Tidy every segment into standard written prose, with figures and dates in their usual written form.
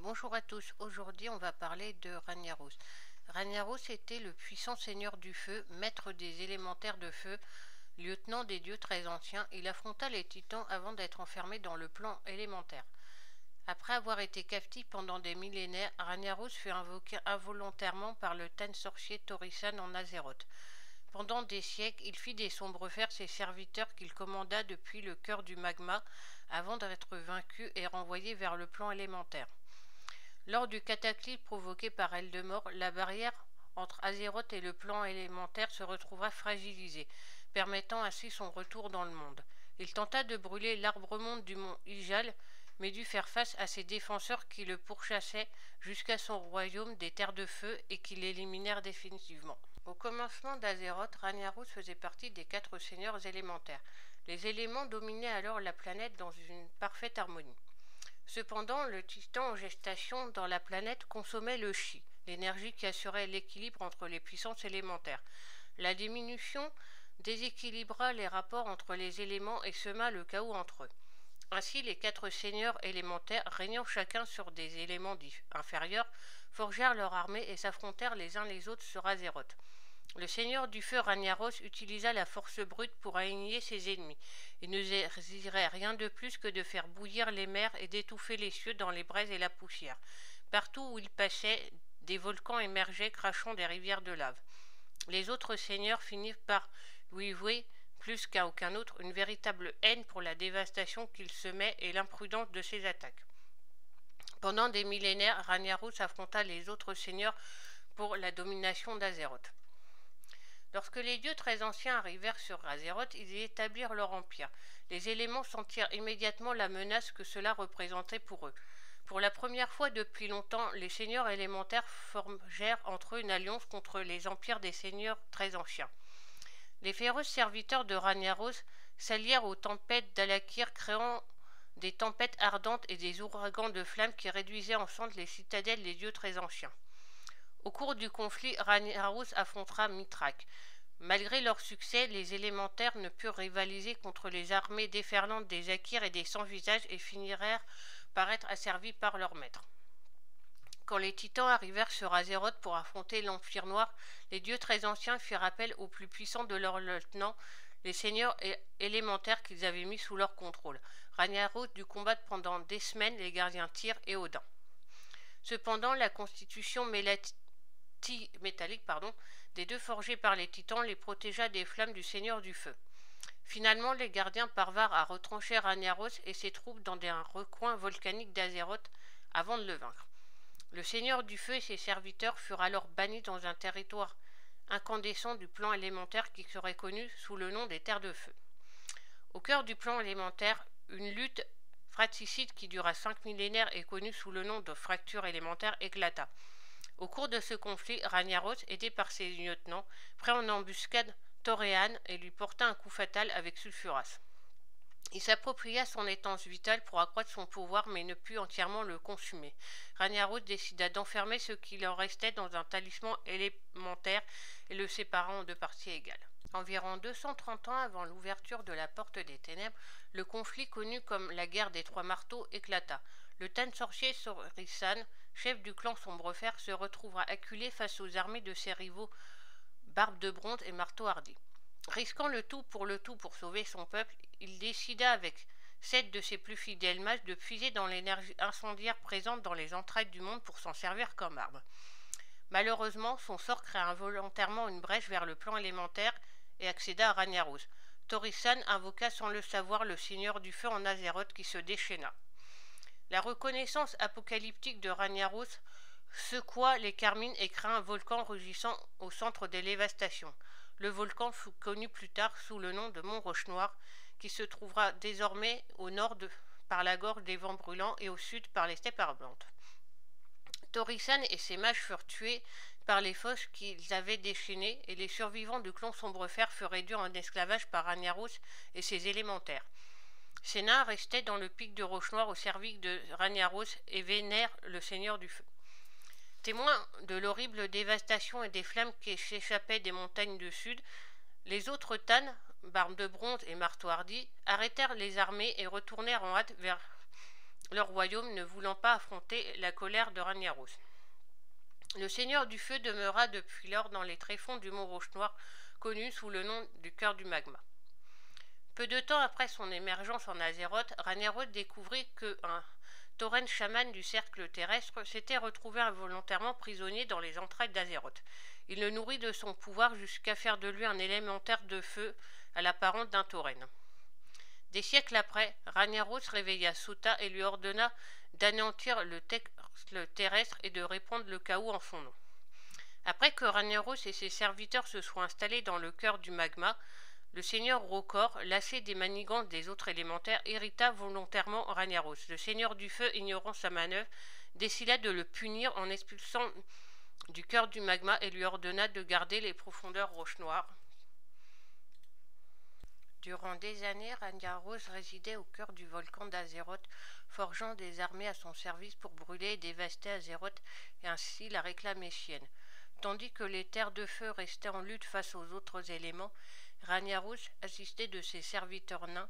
Bonjour à tous, aujourd'hui on va parler de Ragnaros. Ragnaros était le puissant seigneur du feu, maître des élémentaires de feu, lieutenant des dieux très anciens. Il affronta les titans avant d'être enfermé dans le plan élémentaire. Après avoir été captif pendant des millénaires, Ragnaros fut invoqué involontairement par le Tan sorcier Torisan en Azeroth. Pendant des siècles, il fit des sombres fers ses serviteurs qu'il commanda depuis le cœur du magma avant d'être vaincu et renvoyé vers le plan élémentaire. Lors du cataclysme provoqué par Eldemort, la barrière entre Azeroth et le plan élémentaire se retrouva fragilisée, permettant ainsi son retour dans le monde. Il tenta de brûler l'arbre-monde du mont Ijal, mais dut faire face à ses défenseurs qui le pourchassaient jusqu'à son royaume des terres de feu et qui l'éliminèrent définitivement. Au commencement d'Azeroth, Ragnaros faisait partie des 4 seigneurs élémentaires. Les éléments dominaient alors la planète dans une parfaite harmonie. Cependant, le titan en gestation dans la planète consommait le chi, l'énergie qui assurait l'équilibre entre les puissances élémentaires. La diminution déséquilibra les rapports entre les éléments et sema le chaos entre eux. Ainsi, les 4 seigneurs élémentaires, régnant chacun sur des éléments inférieurs, forgèrent leur armée et s'affrontèrent les uns les autres sur Azeroth. Le seigneur du feu Ragnaros utilisa la force brute pour aligner ses ennemis. Il ne désirait rien de plus que de faire bouillir les mers et d'étouffer les cieux dans les braises et la poussière. Partout où il passait, des volcans émergeaient, crachant des rivières de lave. Les autres seigneurs finirent par lui vouer, plus qu'à aucun autre, une véritable haine pour la dévastation qu'il semait et l'imprudence de ses attaques. Pendant des millénaires, Ragnaros affronta les autres seigneurs pour la domination d'Azeroth. Lorsque les dieux très anciens arrivèrent sur Azeroth, ils y établirent leur empire. Les éléments sentirent immédiatement la menace que cela représentait pour eux. Pour la première fois depuis longtemps, les seigneurs élémentaires forgèrent entre eux une alliance contre les empires des seigneurs très anciens. Les féroces serviteurs de Ragnaros s'allièrent aux tempêtes d'Alakir, créant des tempêtes ardentes et des ouragans de flammes qui réduisaient en cendres les citadelles des dieux très anciens. Au cours du conflit, Ragnaros affrontera Mithrak. Malgré leur succès, les élémentaires ne purent rivaliser contre les armées déferlantes des Akirs et des Sans-Visages et finirent par être asservis par leur maître. Quand les titans arrivèrent sur Azeroth pour affronter l'Empire Noir, les dieux très anciens firent appel aux plus puissants de leurs lieutenants, les seigneurs élémentaires qu'ils avaient mis sous leur contrôle. Ragnaros dut combattre pendant des semaines les gardiens Tyr et Odin. Cependant, la constitution métallique des deux forgés par les titans les protégea des flammes du seigneur du feu. Finalement, les gardiens parvinrent à retrancher Ragnaros et ses troupes dans un recoin volcanique d'Azeroth avant de le vaincre. Le seigneur du feu et ses serviteurs furent alors bannis dans un territoire incandescent du plan élémentaire qui serait connu sous le nom des terres de feu. Au cœur du plan élémentaire, une lutte fratricide qui dura 5 millénaires et connue sous le nom de fracture élémentaire éclata. Au cours de ce conflit, Ragnaros, aidé par ses lieutenants, prit en embuscade Toréan et lui porta un coup fatal avec Sulfuras. Il s'appropria son essence vitale pour accroître son pouvoir mais ne put entièrement le consumer. Ragnaros décida d'enfermer ce qu'il en restait dans un talisman élémentaire et le sépara en 2 parties égales. Environ 230 ans avant l'ouverture de la Porte des Ténèbres, le conflit connu comme la guerre des 3 marteaux éclata. Le Tan sorcier Torisan, chef du clan Sombrefer, se retrouvera acculé face aux armées de ses rivaux Barbe de Bronze et Marteau Hardy. Risquant le tout pour sauver son peuple, il décida avec 7 de ses plus fidèles mages de puiser dans l'énergie incendiaire présente dans les entrailles du monde pour s'en servir comme arme. Malheureusement, son sort créa involontairement une brèche vers le plan élémentaire et accéda à Ragnaros. Torisan invoqua sans le savoir le seigneur du feu en Azeroth qui se déchaîna. La reconnaissance apocalyptique de Ragnaros secoua les Carmines et créa un volcan rugissant au centre des dévastations. Le volcan fut connu plus tard sous le nom de Mont Roche-Noire, qui se trouvera désormais au nord par la gorge des vents brûlants et au sud par les steppes ardentes. Torisan et ses mages furent tués par les fosses qu'ils avaient déchaînées et les survivants du clan Sombrefer furent réduits en esclavage par Ragnaros et ses élémentaires. Ces nains restaient dans le pic de Roche-Noire au service de Ragnaros et vénèrent le seigneur du feu. Témoins de l'horrible dévastation et des flammes qui s'échappaient des montagnes du sud, les autres Tans, Barbe de Bronze et Marteau Hardy, arrêtèrent les armées et retournèrent en hâte vers leur royaume, ne voulant pas affronter la colère de Ragnaros. Le seigneur du feu demeura depuis lors dans les tréfonds du mont Roche-Noir, connu sous le nom du cœur du magma. Peu de temps après son émergence en Azeroth, Ragnaros découvrit qu'un tauren chaman du cercle terrestre s'était retrouvé involontairement prisonnier dans les entrailles d'Azeroth. Il le nourrit de son pouvoir jusqu'à faire de lui un élémentaire de feu à l'apparence d'un tauren. Des siècles après, Ragnaros réveilla Sota et lui ordonna d'anéantir le terrestre et de répandre le chaos en son nom. Après que Ragnaros et ses serviteurs se soient installés dans le cœur du magma, le seigneur Rokor, lassé des manigances des autres élémentaires, irrita volontairement Ragnaros. Le seigneur du feu, ignorant sa manœuvre, décida de le punir en expulsant du cœur du magma et lui ordonna de garder les profondeurs roches noires. Durant des années, Ragnaros résidait au cœur du volcan d'Azeroth, forgeant des armées à son service pour brûler et dévaster Azeroth et ainsi la réclamer sienne. Tandis que les terres de feu restaient en lutte face aux autres éléments, Ragnaros, assisté de ses serviteurs nains,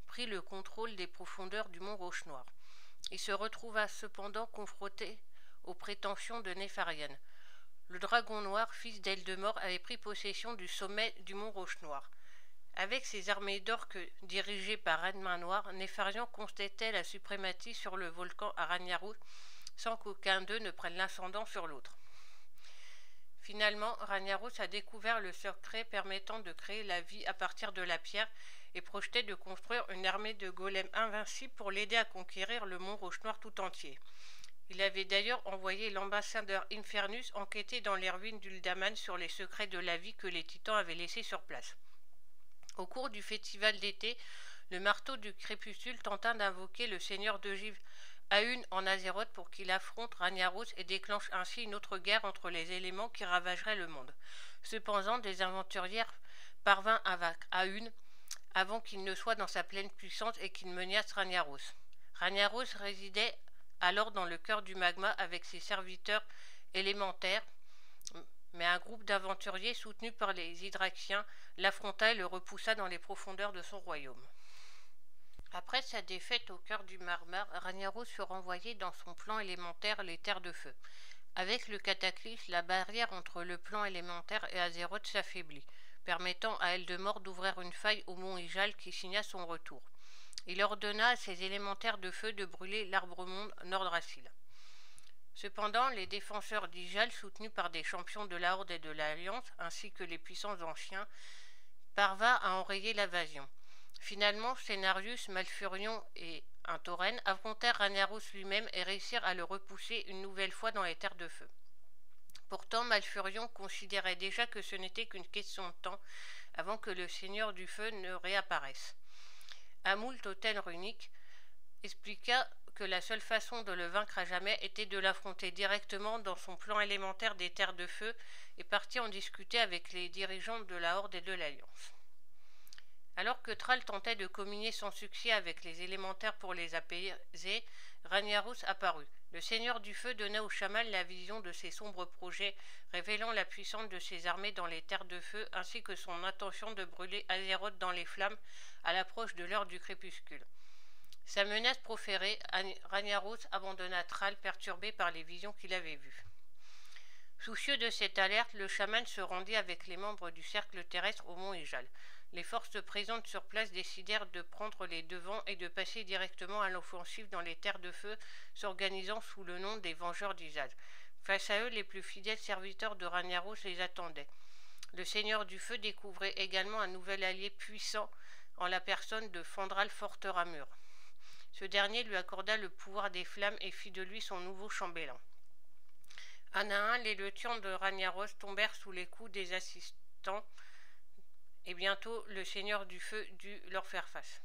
prit le contrôle des profondeurs du mont Roche-Noir. Il se retrouva cependant confronté aux prétentions de Nefarian. Le dragon noir, fils d'Eldemort, avait pris possession du sommet du mont Roche-Noir. Avec ses armées d'orques dirigées par Reine-Main Noire, Nefarian constatait la suprématie sur le volcan à Ragnaros sans qu'aucun d'eux ne prenne l'ascendant sur l'autre. Finalement, Ragnaros a découvert le secret permettant de créer la vie à partir de la pierre et projetait de construire une armée de golems invincibles pour l'aider à conquérir le mont Roche-Noir tout entier. Il avait d'ailleurs envoyé l'ambassadeur Infernus enquêter dans les ruines d'Uldaman sur les secrets de la vie que les titans avaient laissés sur place. Au cours du festival d'été, le marteau du crépuscule tenta d'invoquer le seigneur d'ogive Ahun en Azeroth pour qu'il affronte Ragnaros et déclenche ainsi une autre guerre entre les éléments qui ravagerait le monde. Cependant, des aventuriers parvinrent à vaincre Ahun avant qu'il ne soit dans sa pleine puissance et qu'il menace Ragnaros. Ragnaros résidait alors dans le cœur du magma avec ses serviteurs élémentaires, mais un groupe d'aventuriers soutenus par les Hydraxiens l'affronta et le repoussa dans les profondeurs de son royaume. Après sa défaite au cœur du Marmar, Ragnaros fut renvoyé dans son plan élémentaire, les Terres de Feu. Avec le cataclysme, la barrière entre le plan élémentaire et Azeroth s'affaiblit, permettant à Eldemort d'ouvrir une faille au mont Ijal qui signa son retour. Il ordonna à ses élémentaires de feu de brûler l'arbre-monde Nordrassil. Cependant, les défenseurs d'Ijal, soutenus par des champions de la Horde et de l'Alliance, ainsi que les puissants anciens, parvinrent à enrayer l'invasion. Finalement, Cenarius, Malfurion et un tauren affrontèrent Ragnaros lui-même et réussirent à le repousser une nouvelle fois dans les Terres de Feu. Pourtant, Malfurion considérait déjà que ce n'était qu'une question de temps avant que le Seigneur du Feu ne réapparaisse. Amul, totem runique, expliqua que la seule façon de le vaincre à jamais était de l'affronter directement dans son plan élémentaire des Terres de Feu et partit en discuter avec les dirigeants de la Horde et de l'Alliance. Alors que Thrall tentait de communier sans succès avec les élémentaires pour les apaiser, Ragnaros apparut. Le seigneur du feu donna au chaman la vision de ses sombres projets, révélant la puissance de ses armées dans les terres de feu, ainsi que son intention de brûler Azeroth dans les flammes à l'approche de l'heure du crépuscule. Sa menace proférée, Ragnaros abandonna Thrall, perturbé par les visions qu'il avait vues. Soucieux de cette alerte, le chaman se rendit avec les membres du cercle terrestre au mont Ijal. Les forces présentes sur place décidèrent de prendre les devants et de passer directement à l'offensive dans les terres de feu, s'organisant sous le nom des Vengeurs d'Ijal. Face à eux, les plus fidèles serviteurs de Ragnaros les attendaient. Le Seigneur du Feu découvrait également un nouvel allié puissant en la personne de Fandral Forteramur. Ce dernier lui accorda le pouvoir des flammes et fit de lui son nouveau chambellan. Un à un, les lieutenants de Ragnaros tombèrent sous les coups des assistants, et bientôt le Seigneur du Feu dut leur faire face.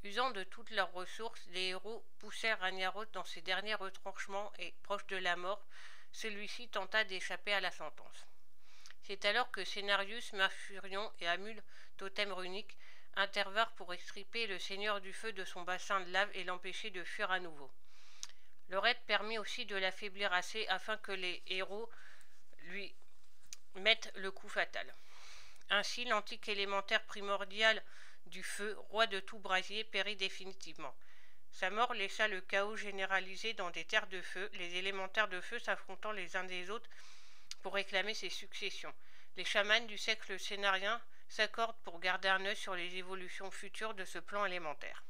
Usant de toutes leurs ressources, les héros poussèrent Ragnaros dans ses derniers retranchements et, proche de la mort, celui-ci tenta d'échapper à la sentence. C'est alors que Cenarius, Malfurion et Amul, totem runique, intervinrent pour extirper le Seigneur du Feu de son bassin de lave et l'empêcher de fuir à nouveau. Leur aide permit aussi de l'affaiblir assez afin que les héros lui mettent le coup fatal. Ainsi, l'antique élémentaire primordial du feu, roi de tout brasier, périt définitivement. Sa mort laissa le chaos généralisé dans des terres de feu, les élémentaires de feu s'affrontant les uns des autres pour réclamer ses successions. Les chamans du siècle scénarien s'accordent pour garder un œil sur les évolutions futures de ce plan élémentaire.